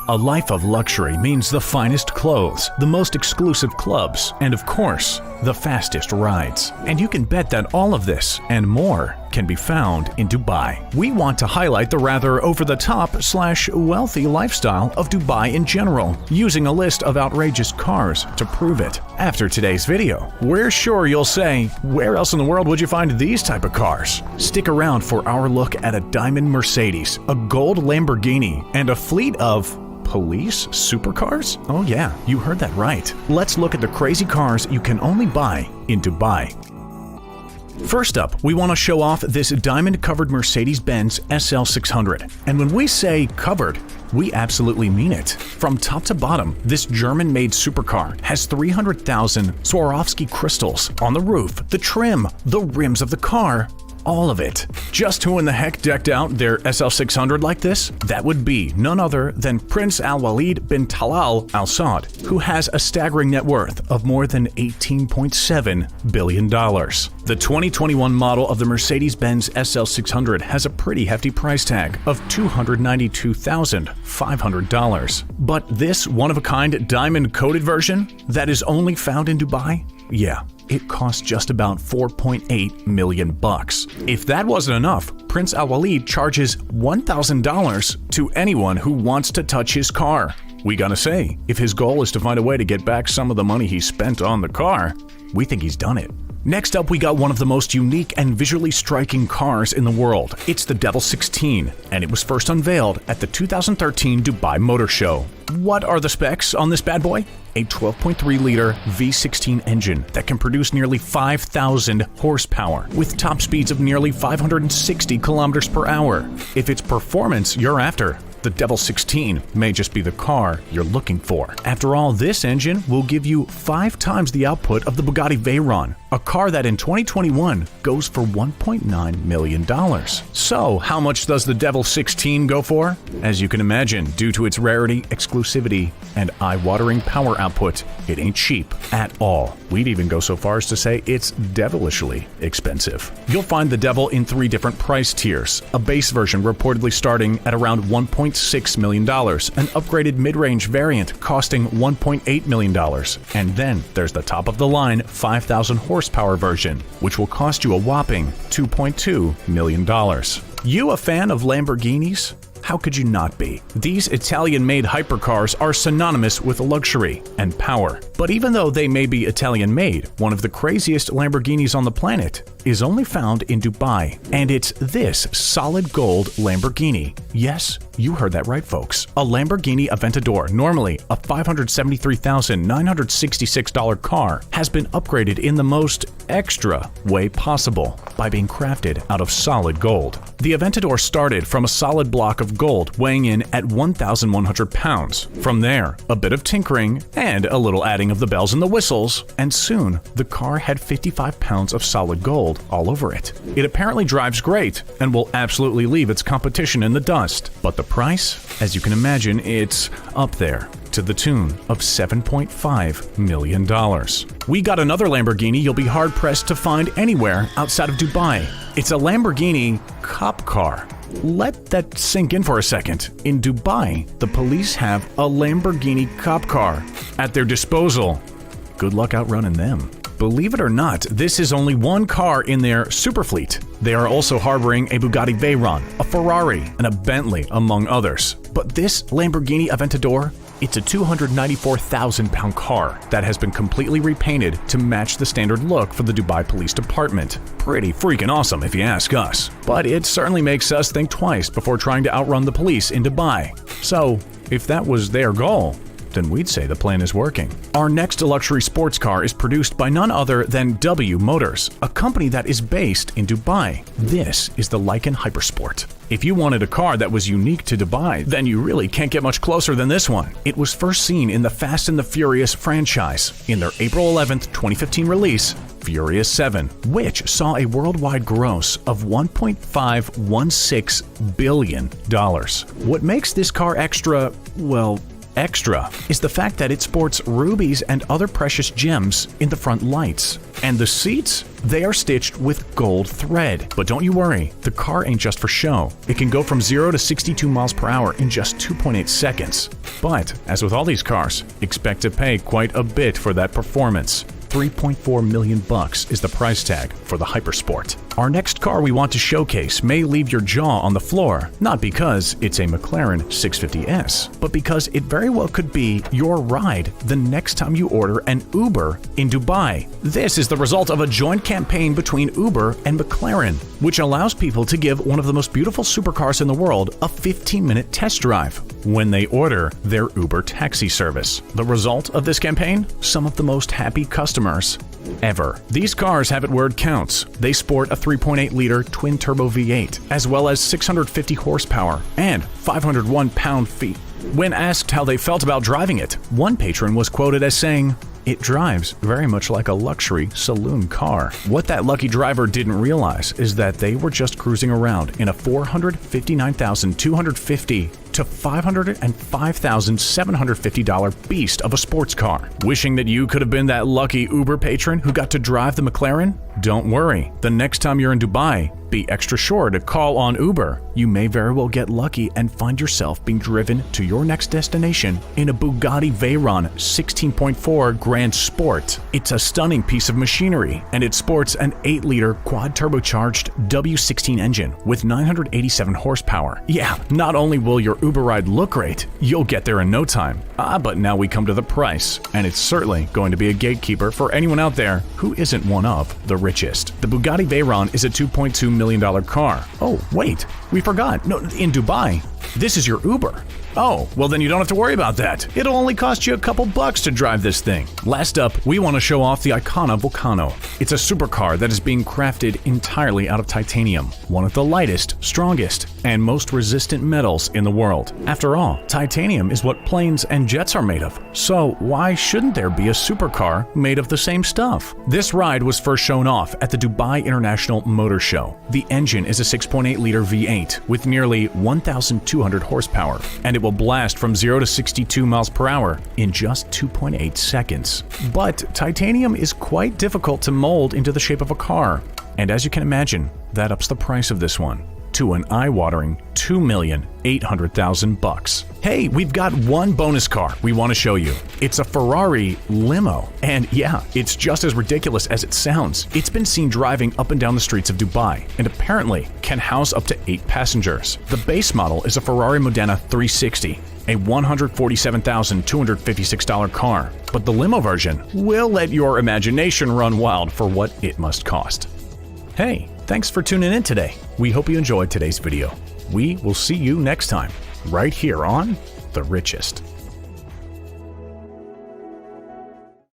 A life of luxury means the finest clothes, the most exclusive clubs, and of course, the fastest rides. And you can bet that all of this and more can be found in Dubai. We want to highlight the rather over-the-top/wealthy lifestyle of Dubai in general, using a list of outrageous cars to prove it. After today's video, we're sure you'll say, where else in the world would you find these type of cars? Stick around for our look at a diamond Mercedes, a gold Lamborghini, and a fleet of police supercars? Oh yeah, you heard that right. Let's look at the crazy cars you can only buy in Dubai. First up, we want to show off this diamond-covered Mercedes-Benz SL600. And when we say covered, we absolutely mean it. From top to bottom, this German-made supercar has 300,000 Swarovski crystals on the roof, the trim, the rims of the car, all of it. Just who in the heck decked out their SL600 like this? That would be none other than Prince Al-Walid bin Talal Al Saud, who has a staggering net worth of more than $18.7 billion. The 2021 model of the Mercedes-Benz SL600 has a pretty hefty price tag of $292,500. But this one-of-a-kind diamond-coated version that is only found in Dubai? Yeah, it costs just about $4.8 million. If that wasn't enough, Prince Al-Walid charges $1,000 to anyone who wants to touch his car. We gotta say, if his goal is to find a way to get back some of the money he spent on the car, we think he's done it. Next up, we got one of the most unique and visually striking cars in the world. It's the Devil 16, and it was first unveiled at the 2013 Dubai Motor Show. What are the specs on this bad boy? A 12.3-liter V16 engine that can produce nearly 5,000 horsepower with top speeds of nearly 560 kilometers per hour. If it's performance you're after, the Devil 16 may just be the car you're looking for. After all, this engine will give you 5 times the output of the Bugatti Veyron, a car that in 2021 goes for $1.9 million. So, how much does the Devil 16 go for? As you can imagine, due to its rarity, exclusivity, and eye-watering power output, it ain't cheap at all. We'd even go so far as to say it's devilishly expensive. You'll find the Devil in 3 different price tiers. A base version reportedly starting at around $1.6 million, an upgraded mid-range variant costing $1.8 million, and then there's the top-of-the-line 5,000 horsepower version, which will cost you a whopping $2.2 million. You a fan of Lamborghinis? How could you not be? These Italian-made hypercars are synonymous with luxury and power. But even though they may be Italian-made, one of the craziest Lamborghinis on the planet is only found in Dubai. And it's this solid gold Lamborghini. Yes, you heard that right, folks. A Lamborghini Aventador, normally a $573,966 car, has been upgraded in the most extra way possible by being crafted out of solid gold. The Aventador started from a solid block of gold weighing in at 1,100 pounds. From there, a bit of tinkering and a little adding of the bells and the whistles, and soon the car had 55 pounds of solid gold all over it. It apparently drives great and will absolutely leave its competition in the dust. But the price? As you can imagine, it's up there, to the tune of $7.5 million. We got another Lamborghini you'll be hard-pressed to find anywhere outside of Dubai. It's a Lamborghini Cop Car. Let that sink in for a second. In Dubai, the police have a Lamborghini Cop Car at their disposal. Good luck outrunning them. Believe it or not, this is only one car in their super fleet. They are also harboring a Bugatti Veyron, a Ferrari, and a Bentley, among others. But this Lamborghini Aventador, it's a 294,000-pound car that has been completely repainted to match the standard look for the Dubai Police Department. Pretty freaking awesome if you ask us. But it certainly makes us think twice before trying to outrun the police in Dubai. So, if that was their goal, then we'd say the plan is working. Our next luxury sports car is produced by none other than W Motors, a company that is based in Dubai. This is the Lycan Hypersport. If you wanted a car that was unique to Dubai, then you really can't get much closer than this one. It was first seen in the Fast and the Furious franchise in their April 11th, 2015 release, Furious 7, which saw a worldwide gross of $1.516 billion. What makes this car extra, well, Extra is the fact that it sports rubies and other precious gems in the front lights. And the seats? They are stitched with gold thread. But don't you worry, the car ain't just for show. It can go from 0 to 62 miles per hour in just 2.8 seconds. But, as with all these cars, expect to pay quite a bit for that performance. $3.4 million is the price tag for the Hypersport. Our next car we want to showcase may leave your jaw on the floor, not because it's a McLaren 650S, but because it very well could be your ride the next time you order an Uber in Dubai. This is the result of a joint campaign between Uber and McLaren, which allows people to give one of the most beautiful supercars in the world a 15-minute test drive when they order their Uber taxi service. The result of this campaign? Some of the most happy customers ever. These cars have it where it counts. They sport a 3.8-liter twin-turbo V8, as well as 650 horsepower and 501 pound-feet. When asked how they felt about driving it, one patron was quoted as saying, "It drives very much like a luxury saloon car." What that lucky driver didn't realize is that they were just cruising around in a $459,250 to $505,750 beast of a sports car. Wishing that you could have been that lucky Uber patron who got to drive the McLaren? Don't worry, the next time you're in Dubai, be extra sure to call on Uber. You may very well get lucky and find yourself being driven to your next destination in a Bugatti Veyron 16.4 Grand Sport. It's a stunning piece of machinery, and it sports an 8-liter quad-turbocharged W16 engine with 987 horsepower. Yeah, not only will your Uber ride look great, you'll get there in no time. But now we come to the price, and it's certainly going to be a gatekeeper for anyone out there who isn't one of the richest. The Bugatti Veyron is a $2.2 million car. Oh, wait, we forgot. No, in Dubai, this is your Uber. Oh, well then you don't have to worry about that. It'll only cost you a couple bucks to drive this thing. Last up, we want to show off the Icona Vulcano. It's a supercar that is being crafted entirely out of titanium, one of the lightest, strongest, and most resistant metals in the world. After all, titanium is what planes and jets are made of. So why shouldn't there be a supercar made of the same stuff? This ride was first shown off at the Dubai International Motor Show. The engine is a 6.8-liter V8 with nearly 1,200 horsepower, and it will blast from 0 to 62 miles per hour in just 2.8 seconds. But titanium is quite difficult to mold into the shape of a car, and as you can imagine, that ups the price of this one to an eye-watering $2,800,000. Hey, we've got one bonus car we want to show you. It's a Ferrari Limo, and yeah, it's just as ridiculous as it sounds. It's been seen driving up and down the streets of Dubai, and apparently can house up to 8 passengers. The base model is a Ferrari Modena 360, a $147,256 car, but the limo version will let your imagination run wild for what it must cost. Hey, thanks for tuning in today. We hope you enjoyed today's video. We will see you next time, right here on The Richest.